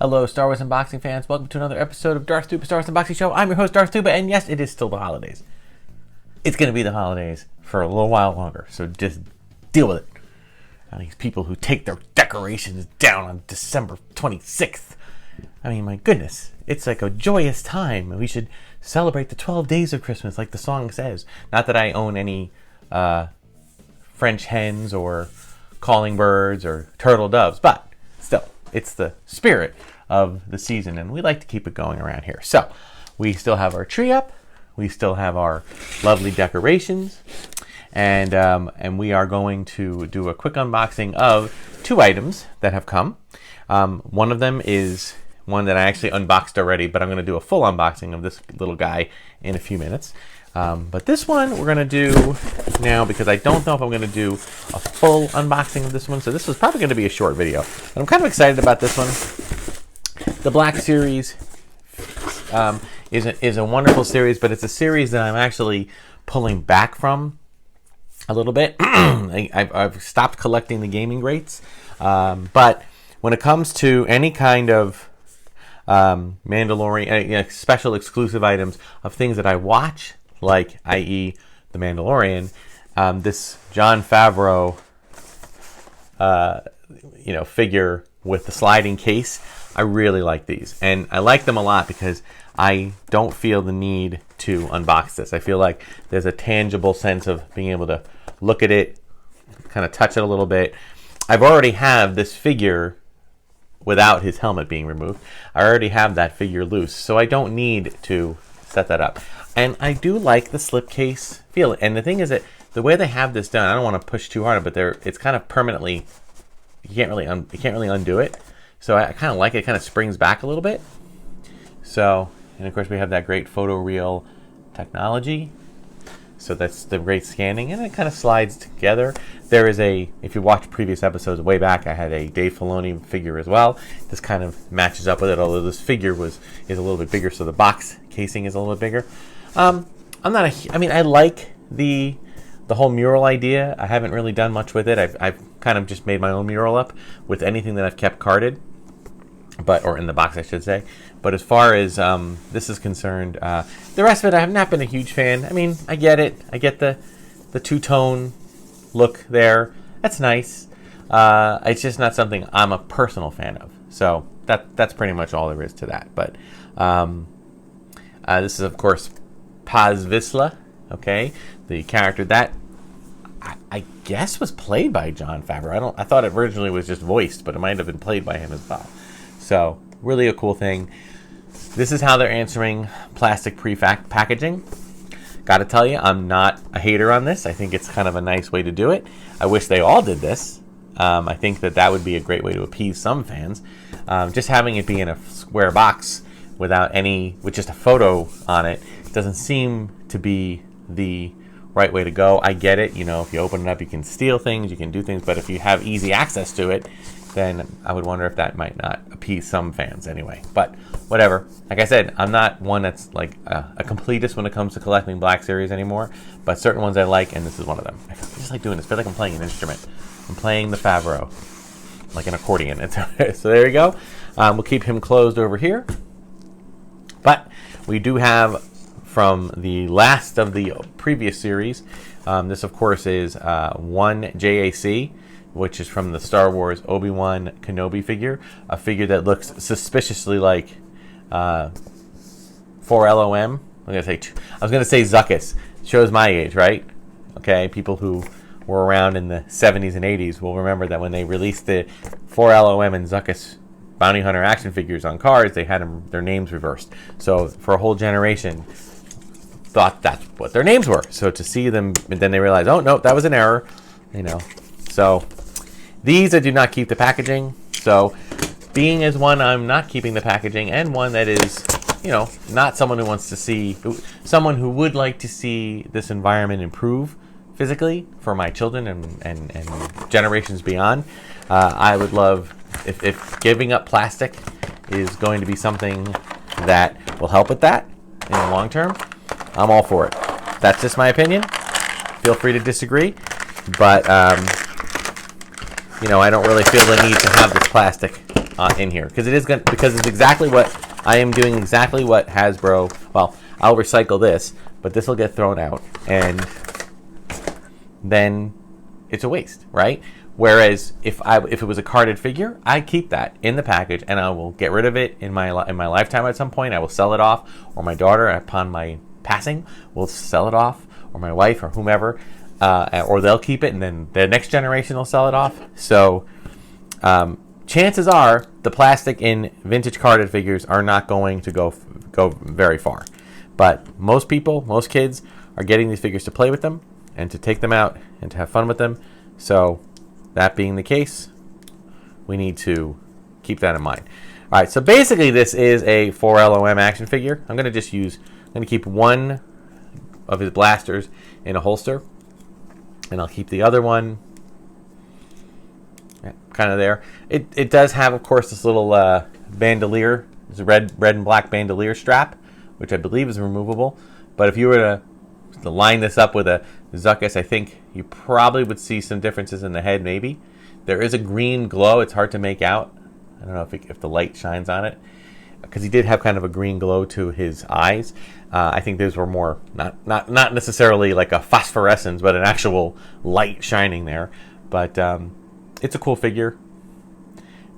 Hello, Star Wars unboxing fans. Welcome to another episode of Darth Tuba Star Wars Unboxing Show. I'm your host, Darth Tuba, and yes, it is still the holidays. It's going to be the holidays for a little while longer, so just deal with it. These people who take their decorations down on December 26th. I mean, my goodness, it's like a joyous time. We should celebrate the 12 days of Christmas, like the song says. Not that I own any French hens or calling birds or turtle doves, but still, it's the spirit of the season, and we like to keep it going around here. So, we still have our tree up. We still have our lovely decorations, and we are going to do a quick unboxing of two items that have come. One of them is one that I actually unboxed already, but I'm going to do a full unboxing of this little guy in a few minutes. But this one we're going to do now because I don't know if I'm going to do a full unboxing of this one. So this is probably going to be a short video. But I'm kind of excited about this one. The Black Series is a wonderful series, but it's a series that I'm actually pulling back from a little bit. I've stopped collecting the gaming greats. But when it comes to any kind of Mandalorian, special exclusive items of things that I watch, like, i.e., The Mandalorian, this Jon Favreau, figure with the sliding case, I really like these. And I like them a lot because I don't feel the need to unbox this. I feel like there's a tangible sense of being able to look at it, kind of touch it a little bit. I've already have this figure without his helmet being removed. I already have that figure loose, so I don't need to set that up. And I do like the slipcase feel. And the thing is that the way they have this done, I don't want to push too hard, but it's kind of permanently, you can't really undo it. So I kind of like it. It kind of springs back a little bit. So, and of course we have that great photoreal technology. So that's the great scanning, and it kind of slides together. There is if you watched previous episodes way back, I had a Dave Filoni figure as well. This kind of matches up with it, although this figure is a little bit bigger, so the box casing is a little bit bigger. I like the whole mural idea. I haven't really done much with it. I've kind of just made my own mural up with anything that I've kept carded, or in the box, I should say. But as far as this is concerned, the rest of it, I have not been a huge fan. I mean, I get it. I get the two-tone look there. That's nice. It's just not something I'm a personal fan of. So that's pretty much all there is to that. But this is, of course, Pax Vizsla, okay? The character that I guess was played by Jon Favreau. I thought it originally was just voiced, but it might have been played by him as well. So, really a cool thing. This is how they're answering plastic packaging. Gotta tell you, I'm not a hater on this. I think it's kind of a nice way to do it. I wish they all did this. I think that would be a great way to appease some fans. Just having it be in a square box with just a photo on it doesn't seem to be the right way to go. I get it. If you open it up, you can steal things, you can do things, but if you have easy access to it, then I would wonder if that might not appease some fans anyway. But whatever. Like I said, I'm not one that's like a completist when it comes to collecting Black Series anymore, but certain ones I like, and this is one of them. I just like doing this. I feel like I'm playing an instrument. I'm playing the Favreau, like an accordion. So there you go. We'll keep him closed over here. But we do have, from the last of the previous series, this of course is one JAC, which is from the Star Wars Obi-Wan Kenobi figure, a figure that looks suspiciously like 4LOM. I was gonna say Zuckuss. Shows my age, right? Okay, people who were around in the 70s and 80s will remember that when they released the 4LOM and Zuckuss Bounty Hunter action figures on cards, they had their names reversed. So for a whole generation, thought that's what their names were. So to see them, and then they realized, oh no, that was an error. So these I do not keep the packaging. So being as one, I'm not keeping the packaging, and one that is, not someone who wants to see, someone who would like to see this environment improve physically for my children and generations beyond. I would love, if giving up plastic is going to be something that will help with that in the long term, I'm all for it. That's just my opinion. Feel free to disagree. But, I don't really feel the need to have this plastic in here, because it's exactly what I am doing, exactly what Hasbro. Well, I'll recycle this, but this will get thrown out, and then it's a waste, right? Whereas if it was a carded figure, I keep that in the package, and I will get rid of it in my lifetime at some point. I will sell it off, or my daughter, upon my passing, will sell it off, or my wife, or whomever, or they'll keep it, and then the next generation will sell it off. So chances are the plastic in vintage carded figures are not going to go very far. But most people, most kids, are getting these figures to play with them and to take them out and to have fun with them. So that being the case, we need to keep that in mind. All right, so basically this is a 4LOM action figure. I'm going to keep one of his blasters in a holster, and I'll keep the other one kind of there. It does have, of course, this little bandolier. It's a red and black bandolier strap, which I believe is removable. But if you were to line this up with a Zuckuss, I think you probably would see some differences in the head, maybe. There is a green glow. It's hard to make out. I don't know if the light shines on it, because he did have kind of a green glow to his eyes. I think those were more, not necessarily like a phosphorescence, but an actual light shining there. But it's a cool figure.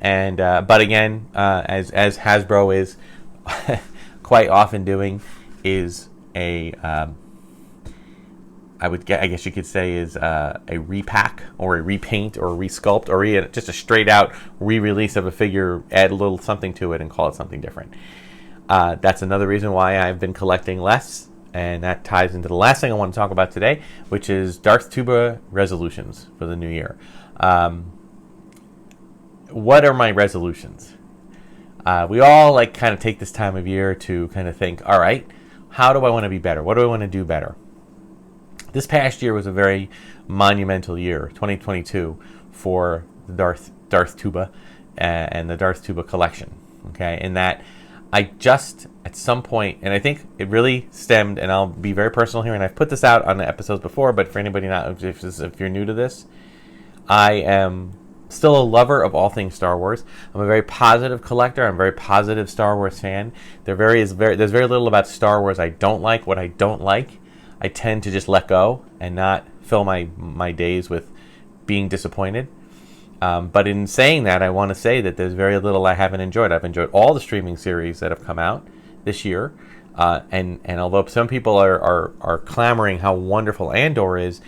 And but again, as Hasbro is quite often doing, is I guess you could say is a repack or a repaint or a resculpt or just a straight out re-release of a figure, add a little something to it and call it something different. That's another reason why I've been collecting less, and that ties into the last thing I want to talk about today, which is Darth Tuba resolutions for the new year. What are my resolutions? We all kind of take this time of year to kind of think, all right, how do I want to be better? What do I want to do better? This past year was a very monumental year, 2022, for the Darth Tuba and the Darth Tuba collection. Okay, in that I just at some point, and I think it really stemmed, and I'll be very personal here, and I've put this out on the episodes before, but for anybody not, if you're new to this, I am still a lover of all things Star Wars. I'm a very positive collector. I'm a very positive Star Wars fan. There's very little about Star Wars I don't like. What I don't like, I tend to just let go and not fill my days with being disappointed. But in saying that, I want to say that there's very little I haven't enjoyed. I've enjoyed all the streaming series that have come out this year. And although some people are clamoring how wonderful Andor is,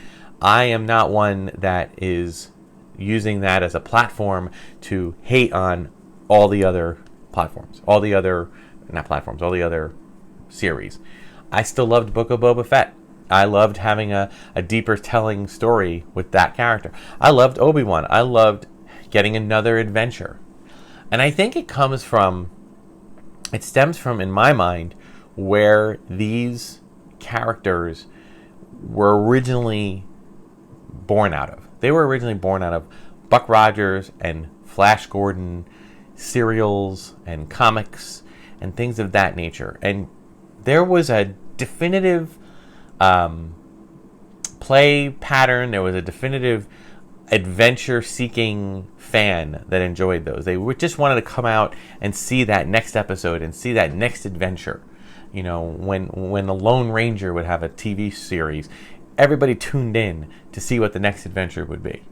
I am not one that is using that as a platform to hate on all the other platforms, all the other series. I still loved Book of Boba Fett. I loved having a deeper telling story with that character. I loved Obi-Wan. I loved getting another adventure. And I think it stems from, in my mind, where these characters were originally born out of. They were originally born out of Buck Rogers and Flash Gordon serials and comics and things of that nature. And there was a definitive play pattern. There was a definitive adventure-seeking fan that enjoyed those. They just wanted to come out and see that next episode and see that next adventure. You know, when the Lone Ranger would have a TV series, everybody tuned in to see what the next adventure would be.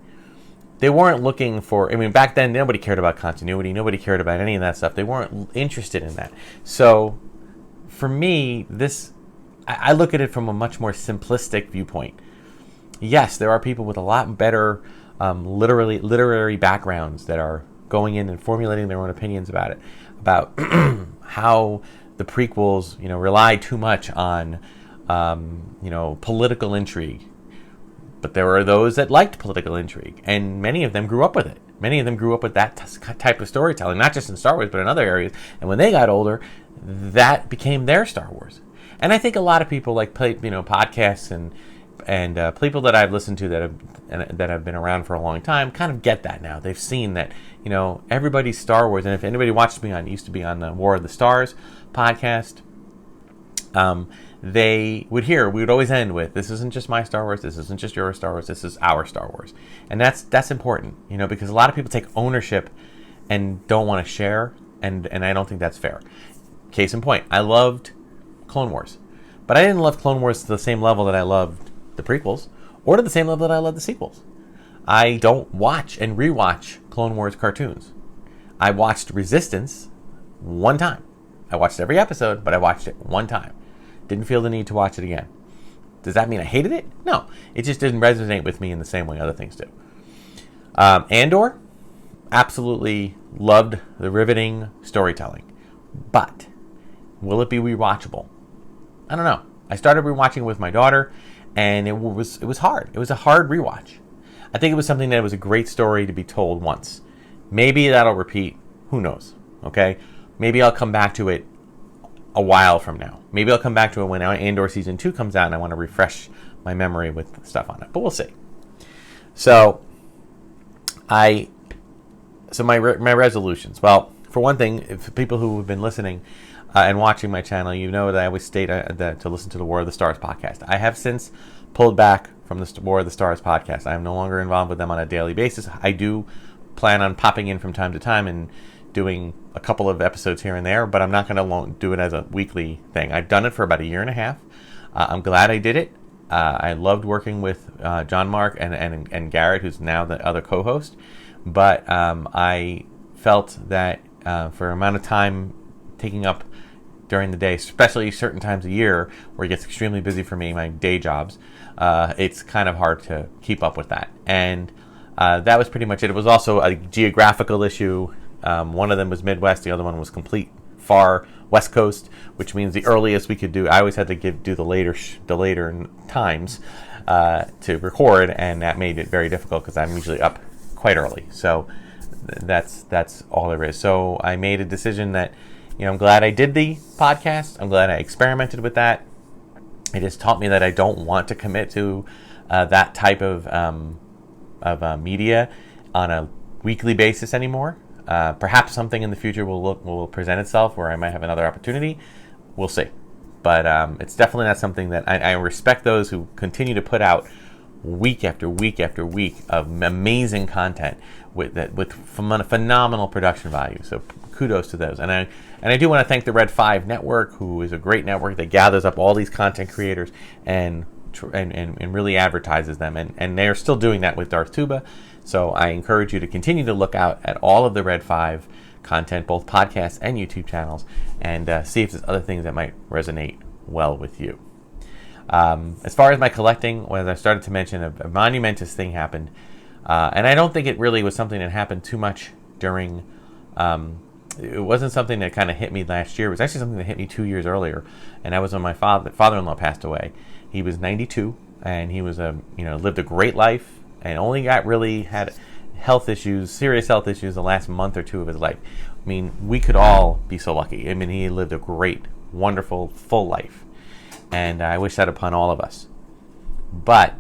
They weren't looking for, back then nobody cared about continuity, nobody cared about any of that stuff. They weren't interested in that. So for me, I look at it from a much more simplistic viewpoint. Yes, there are people with a lot better literary backgrounds that are going in and formulating their own opinions about it, about how the prequels, rely too much on political intrigue. But there are those that liked political intrigue, and many of them grew up with it. Many of them grew up with that type of storytelling, not just in Star Wars, but in other areas. And when they got older, that became their Star Wars. And I think a lot of people podcasts and people that I've listened to that have been around for a long time kind of get that now. They've seen that everybody's Star Wars. And if anybody watched me used to be on the War of the Stars podcast, we would always end with, this isn't just my Star Wars, this isn't just your Star Wars, this is our Star Wars. And that's important, because a lot of people take ownership and don't want to share, and I don't think that's fair. Case in point, I loved Clone Wars, but I didn't love Clone Wars to the same level that I loved the prequels, or to the same level that I love the sequels. I don't watch and rewatch Clone Wars cartoons. I watched Resistance one time. I watched every episode, but I watched it one time. Didn't feel the need to watch it again. Does that mean I hated it? No. It just didn't resonate with me in the same way other things do. Andor, absolutely loved the riveting storytelling. But will it be rewatchable? I don't know. I started rewatching with my daughter, and it was hard. It was a hard rewatch. I think it was something that was a great story to be told once. Maybe that'll repeat. Who knows? Okay? Maybe I'll come back to it a while from now. Maybe I'll come back to it when Andor Season 2 comes out and I want to refresh my memory with stuff on it. But we'll see. So, my resolutions. Well, for one thing, for people who have been listening and watching my channel, you know that I always state that to listen to the War of the Stars podcast. I have since pulled back from the War of the Stars podcast. I am no longer involved with them on a daily basis. I do plan on popping in from time to time and doing a couple of episodes here and there, but I'm not going to do it as a weekly thing. I've done it for about a year and a half. I'm glad I did it. I loved working with John Mark and Garrett, who's now the other co-host. But I felt that for an amount of time taking up during the day, especially certain times of year where it gets extremely busy for me, my day jobs, it's kind of hard to keep up with that. And that was pretty much it. It was also a geographical issue. One of them was Midwest, the other one was complete far West Coast, which means the earliest we could do. I always had to do the later times to record, and that made it very difficult because I'm usually up quite early. So that's all there is. So I made a decision that, I'm glad I did the podcast. I'm glad I experimented with that. It has taught me that I don't want to commit to that type of media on a weekly basis anymore. Perhaps something in the future will present itself where I might have another opportunity. We'll see. But it's definitely not something that I respect those who continue to put out week after week after week of amazing content with phenomenal production value. So kudos to those. And I do want to thank the Red 5 Network, who is a great network that gathers up all these content creators and really advertises them. And they're still doing that with Darth Tuba. So I encourage you to continue to look out at all of the Red 5 content, both podcasts and YouTube channels, and see if there's other things that might resonate well with you. As far as my collecting, as I started to mention, a monumentous thing happened. And I don't think it really was something that happened too much during... it wasn't something that kind of hit me last year. It was actually something that hit me 2 years earlier. And that was when my father-in-law passed away. He was 92, and he was lived a great life, and only had serious health issues the last month or two of his life. I mean, we could all be so lucky. I mean, he lived a great, wonderful, full life. And I wish that upon all of us. But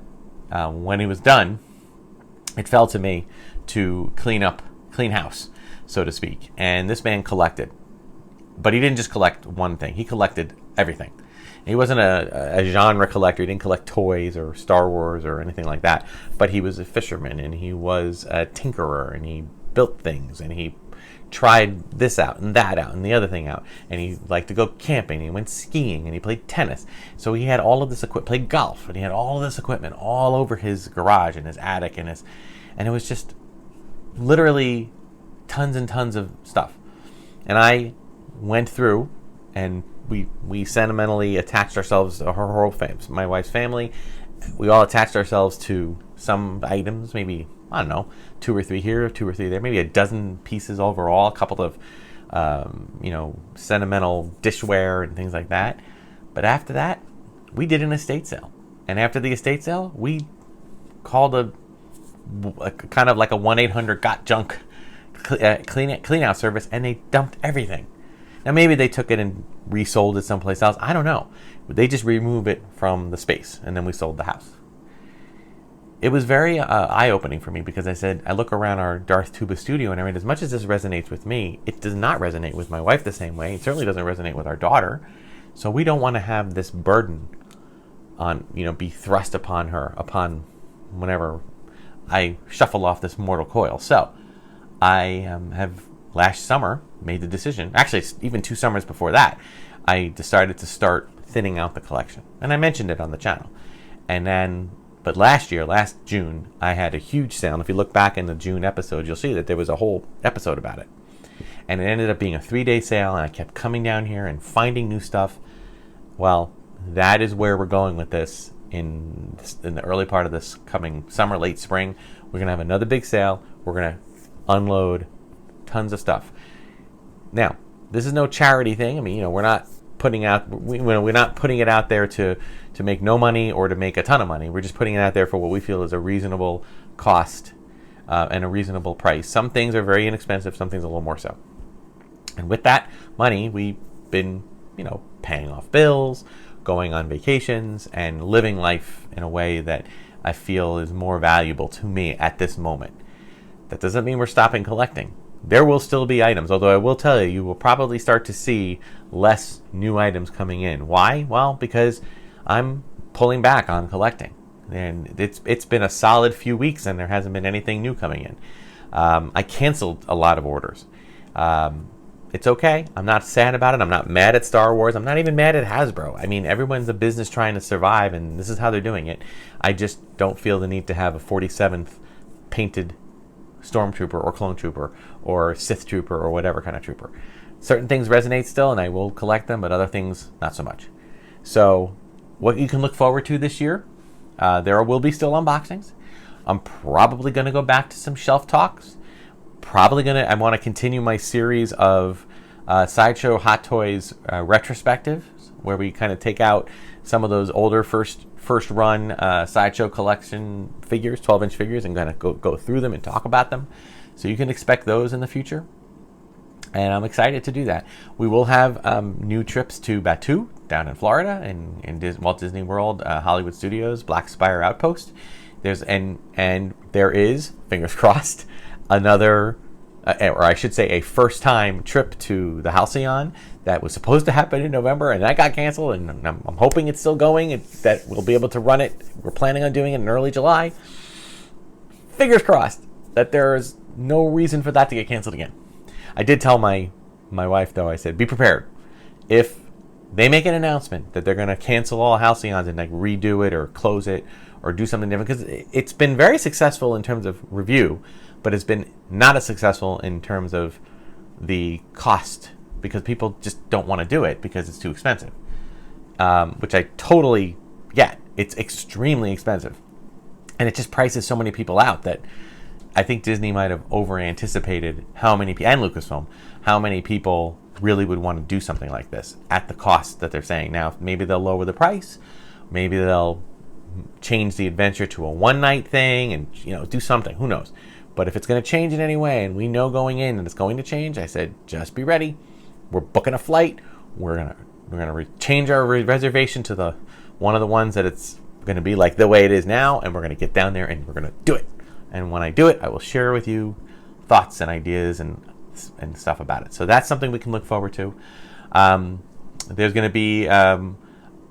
when he was done, it fell to me to clean house, so to speak. And this man collected. But he didn't just collect one thing. He collected everything. He wasn't a genre collector. He didn't collect toys or Star Wars or anything like that. But he was a fisherman, and he was a tinkerer, and he built things, and he tried this out and that out and the other thing out. And he liked to go camping. He went skiing, and he played tennis. So he had all of this equipment, played golf, and he had all of this equipment all over his garage and his attic and it was just literally tons and tons of stuff. And I went through, and we sentimentally attached ourselves to her whole family, my wife's family. We all attached ourselves to some items, maybe, I don't know, 2 or 3 here, 2 or 3 there, maybe a dozen pieces overall, a couple of, sentimental dishware and things like that. But after that, we did an estate sale. And after the estate sale, we called a kind of like a 1-800-GOT-JUNK clean out service, and they dumped everything. Now, maybe they took it and resold it someplace else. I don't know. But they just removed it from the space, and then we sold the house. It was very eye-opening for me because I look around our Darth Tuba studio, and I mean, as much as this resonates with me, it does not resonate with my wife the same way. It certainly doesn't resonate with our daughter. So we don't want to have this burden on, be thrust upon whenever I shuffle off this mortal coil. So I have last summer made the decision, actually even 2 summers before that, I decided to start thinning out the collection. And I mentioned it on the channel. And then, but last June, I had a huge sale. And if you look back in the June episode, you'll see that there was a whole episode about it. And it ended up being a 3-day sale, and I kept coming down here and finding new stuff. Well, that is where we're going with this in the early part of this coming summer, late spring. We're going to have another big sale. We're going to unload tons of stuff. Now, this is no charity thing. I mean, we're not putting it out there to make no money or to make a ton of money. We're just putting it out there for what we feel is a reasonable cost and a reasonable price. Some things are very inexpensive, some things a little more so. And with that money, we've been, paying off bills, going on vacations, and living life in a way that I feel is more valuable to me at this moment. That doesn't mean we're stopping collecting. There will still be items, although I will tell you, you will probably start to see less new items coming in. Why? Well, because I'm pulling back on collecting. And it's been a solid few weeks and there hasn't been anything new coming in. I canceled a lot of orders. It's okay. I'm not sad about it. I'm not mad at Star Wars. I'm not even mad at Hasbro. I mean, everyone's a business trying to survive, and this is how they're doing it. I just don't feel the need to have a 47th painted Stormtrooper or Clone Trooper or Sith Trooper or whatever kind of trooper. Certain things resonate still, and I will collect them, but other things, not so much. So what you can look forward to this year, there will be still unboxings. I'm probably going to go back to some shelf talks. I want to continue my series of Sideshow Hot Toys retrospectives, where we kind of take out some of those older first run Sideshow collection figures, 12-inch figures, and kind of go through them and talk about them. So you can expect those in the future. And I'm excited to do that. We will have new trips to Batuu down in Florida and Walt Disney World, Hollywood Studios, Black Spire Outpost. There is, fingers crossed, another, or I should say a first-time trip to the Halcyon that was supposed to happen in November, and that got canceled, and I'm hoping it's still going, that we'll be able to run it. We're planning on doing it in early July. Fingers crossed that there's no reason for that to get canceled again. I did tell my wife, though, I said, be prepared. If they make an announcement that they're going to cancel all Halcyons and redo it or close it or do something different, because it's been very successful in terms of review, but it's been not as successful in terms of the cost, because people just don't want to do it because it's too expensive, which I totally get. It's extremely expensive, and it just prices so many people out that I think Disney might have over-anticipated and Lucasfilm, how many people really would want to do something like this at the cost that they're saying. Now, maybe they'll lower the price, maybe they'll change the adventure to a one-night thing and do something, who knows. But if it's going to change in any way, and we know going in that it's going to change, I said, just be ready. We're booking a flight. We're gonna change our reservation to one of the ones that it's going to be like the way it is now, and we're going to get down there and we're going to do it. And when I do it, I will share with you thoughts and ideas and stuff about it. So that's something we can look forward to. There's going to be a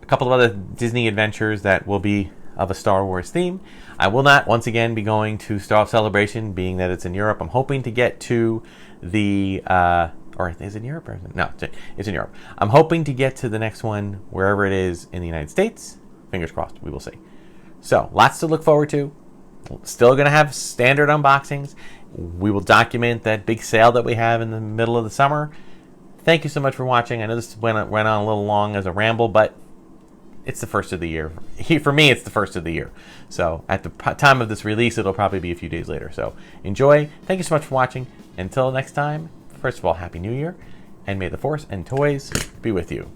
couple of other Disney adventures that will be of a Star Wars theme. I will not, once again, be going to Star Wars Celebration, being that it's in Europe. I'm hoping to get to or is it in Europe? No, it's in Europe. I'm hoping to get to the next one, wherever it is in the United States. Fingers crossed, we will see. So, lots to look forward to. Still going to have standard unboxings. We will document that big sale that we have in the middle of the summer. Thank you so much for watching. I know this went on a little long as a ramble, but it's the first of the year. For me, it's the first of the year. So at the time of this release, it'll probably be a few days later. So enjoy. Thank you so much for watching. Until next time, first of all, Happy New Year, and may the Force and toys be with you.